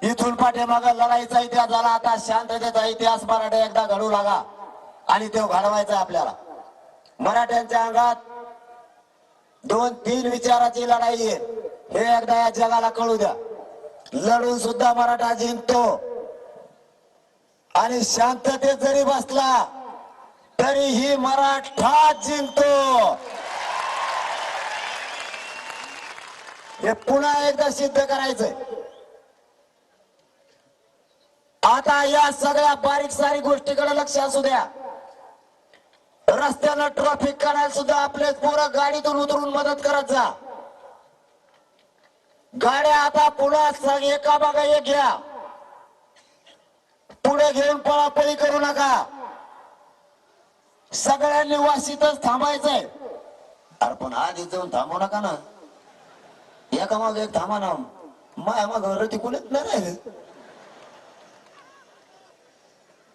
इथून पाठीमाग लढाईचा इतिहास झाला, आता शांततेचा इतिहास मराठा एकदा घडू लागा आणि तो घडवायचा आपल्याला. मराठ्यांच्या अंगात 2-3 विचाराची लढाई आहे, हे एकदा या जगाला कळू द्या. लढून सुद्धा मराठा जिंकतो आणि शांततेत जरी बसला तरीही मराठा जिंकतो. हे पुन्हा एकदा सिद्ध करायचंय. आता या सगळ्या बारीक सारीक गोष्टीकडे लक्ष असू द्या. रस्त्याला ट्रॅफिक करायला सुद्धा आपले पोरं गाडीतून उतरून मदत करत जा. गाड्या आता पुन्हा एका मागे एक घ्या, पुढे घेऊन पळापळी करू नका. सगळ्यांनी वाशीतच थांबायचंय. अरे पण आधी जाऊन थांबू नका ना, एका मागे एक थांबा ना. माया माग रती कुणीच नाही राहिले.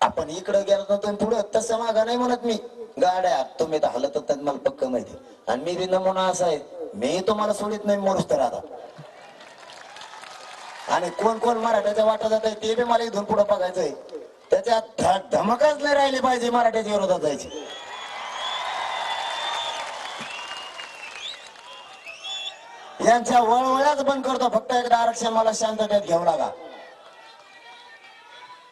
आपण इकडे गेलो तर पुढे तसं मागा नाही म्हणत मी. गाड्या तुम्ही तर हलत होतात मला पक्क माहिती. आणि मी बी नमुना असा आहे, मी तुम्हाला सोडित नाही मोरूस तर आता. आणि कोण कोण मराठ्याच्या वाटा जात आहे ते बी मला इथून पुढे बघायचंय. त्याच्यात धमकच नाही राहिली पाहिजे मराठ्याच्या विरोधात जायची. यांच्या वळवळ्याच बंद करतो. फक्त एकदा आरक्षण मला शांततेत घेऊ लागा.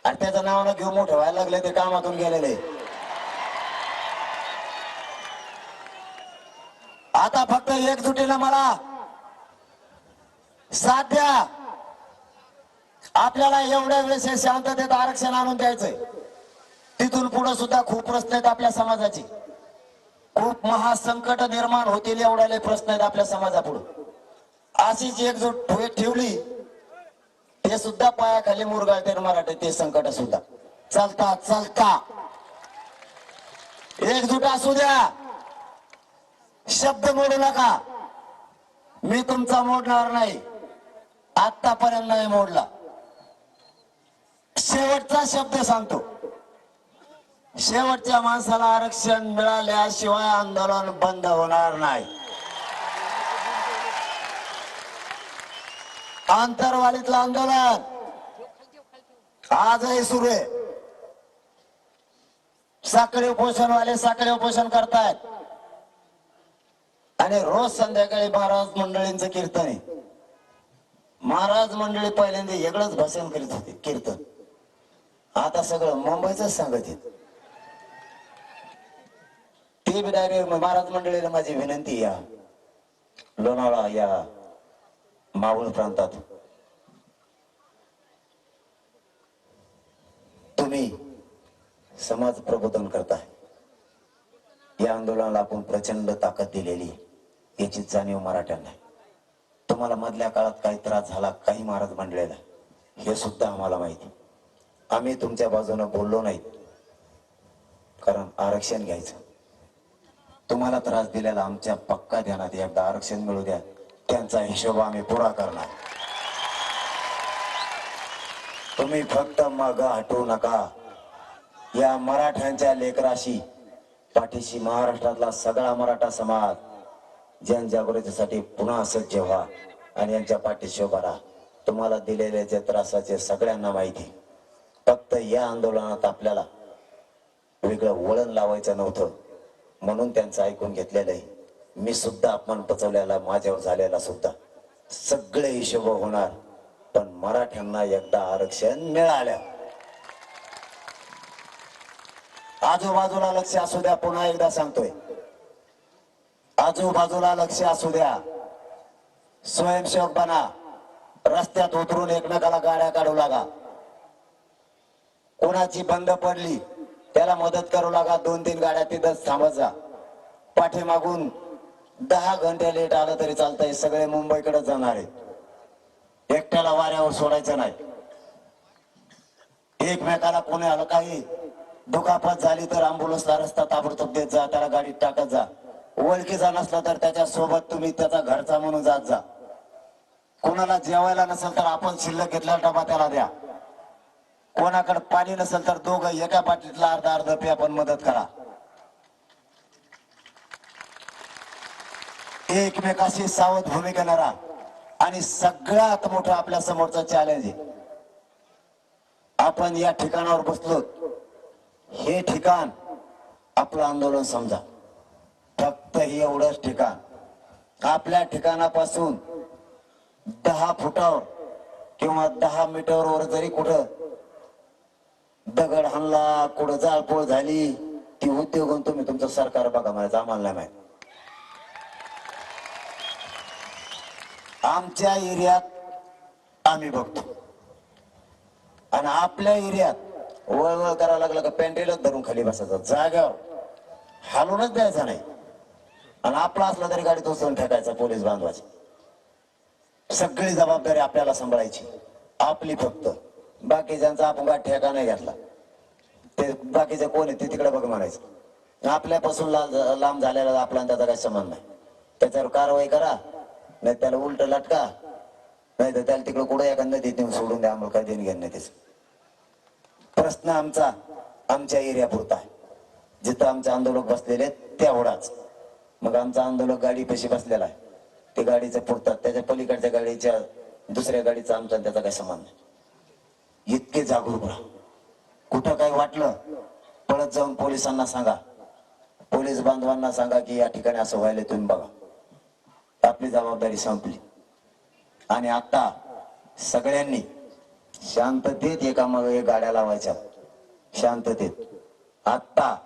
आणि त्याचं नाव न घेऊ मोठं व्हायला लागले ते कामातून गेलेले. आता फक्त एकजुटीनं मला साथ द्या. आपल्याला एवढ्या वेळेस हे शांततेत आरक्षण आणून द्यायचंय. तिथून पुढे सुद्धा खूप प्रश्न आहेत आपल्या समाजाची. खूप महासंकट निर्माण होतील एवढ्याले प्रश्न आहेत आपल्या समाजापुढे. अशीच एकजूट ठेवली ते सुद्धा पायाखाली मुरगाळते मराठे. ते संकट सुद्धा चालता चालता एकजूट असू द्या. शब्द मोडू नका. मी तुमचा मोडणार नाही, आतापर्यंत नाही मोडला. शेवटचा शब्द सांगतो, शेवटच्या माणसाला आरक्षण मिळाल्याशिवाय आंदोलन बंद होणार नाही. आंतरवालीतलं आंदोलन आजही सुरू आहे. साखळी उपोषणवाले साखळी उपोषण करतायत आणि रोज संध्याकाळी महाराज मंडळींचं कीर्तन आहे. महाराज मंडळी पहिल्यांदा वेगळंच भाषण करीत होते कीर्तन. आता सगळं मुंबईच सांगत आहेत. ते बी डायरेक्ट महाराज मंडळीला माझी विनंती, या लोणावळा या मावळ प्रांतात तुम्ही समाज प्रबोधन करताय. या आंदोलनाला आपण प्रचंड ताकद दिलेली, याची जाणीव मराठ्यांना. तुम्हाला मधल्या काळात काही त्रास झाला काही महाराज मंडळीला, हे सुद्धा आम्हाला माहिती. आम्ही तुमच्या बाजूने बोललो नाही, कारण आरक्षण घ्यायचं. तुम्हाला त्रास दिलेला आमच्या पक्का ध्यानात. एकदा आरक्षण मिळू द्या, त्यांचा हिशोब आम्ही पुरा करणार. तुम्ही फक्त माग हटवू नका. या मराठ्यांच्या लेकराशी पाठीशी महाराष्ट्रातला सगळा मराठा समाज जनजागृतीसाठी पुन्हा सज्ज व्हा आणि यांच्या पाठीशी उभा राहा. तुम्हाला दिलेले जे त्रासाचे सगळ्यांना माहिती. फक्त या आंदोलनात आपल्याला वेगळं वळण लावायचं नव्हतं, म्हणून त्यांचं ऐकून घेतलेलं आहे. मी सुद्धा अपमान पचवलेला माझ्यावर झालेला सुद्धा सगळे हिशोब होणार. पण मराठ्यांना एकदा आरक्षण मिळालं. आजूबाजूला लक्ष असू द्या. पुन्हा एकदा सांगतोय, आजूबाजूला लक्ष असू द्या. स्वयंसेवक बना. रस्त्यात उतरून एकमेकाला गाड्या काढू लागा. कोणाची बंद पडली त्याला मदत करू लागा. 2-3 गाड्या तिथंच थांबत जा. पाठीमागून 10 घंटे लेट आलं तरी चालतंय. सगळे मुंबईकडे जाणार आहेत. एकट्याला वाऱ्यावर सोडायचं नाही. एकमेकाला कोणाला काही दुखापत झाली तर अँब्युलन्सला रस्ता ताबडतोब देत जा. त्याला गाडीत टाकत जा. ओळखीचा नसला तर त्याच्या सोबत तुम्ही त्याचा घरचा म्हणून जात जा. कोणाला जेवायला नसेल तर आपण शिल्लक घेतलेला डबा त्याला द्या. कोणाकडे पाणी नसेल तर दोघं एका बाटलीतला अर्धा प्या पण मदत करा. एकमेकाशी सावध भूमिका राहा. आणि सगळ्यात मोठं आपल्या समोरचं चॅलेंज आहे, आपण या ठिकाणावर बसलो, हे ठिकाण आपलं आंदोलन समजा. फक्त हे एवढंच ठिकाण. आपल्या ठिकाणापासून 10 फुटावर किंवा 10 मीटरवर जरी कुठं दगड हाणला, कुठं जाळपोळ झाली, ती उद्योगून तुम्ही तुमचं सरकार बघा, म्हणायचं आम्हाला नाही माहित. आमच्या एरियात आम्ही बघतो आणि आपल्या एरियात वळवळ करायला लागलं का पॅन्टेलच धरून खाली बसायचं, जाग्यावर हालूनच द्यायचा नाही. आणि आपला असला तरी गाडीत उचलून फेकायचा पोलीस बांधवाची. सगळी जबाबदारी आपल्याला सांभाळायची, आपली फक्त. बाकीच्यांचा आपण काय ठेका नाही घेतला. ते बाकीचे कोण आहे ते तिकडे बघ म्हणायचं. आपल्यापासून लांब झालेला आपला त्याचा काही संबंध नाही. त्याच्यावर कारवाई करा, नाही त्याला उलट लटका, नाही तर त्याला तिकडे कुठे एका नदीत नेऊन सोडून द्या. आम्हाला काय देणं घेणं नाही त्याच. प्रश्न आमचा आमच्या एरिया पुरता आहे. जिथं आमचे आंदोलक बसलेले तेवढाच. मग आमचा आंदोलक गाडी पैसे बसलेला आहे, ते गाडीचं पुरतात. त्याच्या पलीकडच्या गाडीच्या दुसऱ्या गाडीचा आमचा त्याचा काही संबंध नाही. इतके जागरूक राहा. कुठं काही वाटलं पळत जाऊन पोलिसांना सांगा, पोलीस बांधवांना सांगा की या ठिकाणी असं व्हायला, तुम्ही बघा. आपली जबाबदारी संपली. आणि आता सगळ्यांनी शांततेत एकामागे एक गाड्या लावायच्या, शांततेत. आता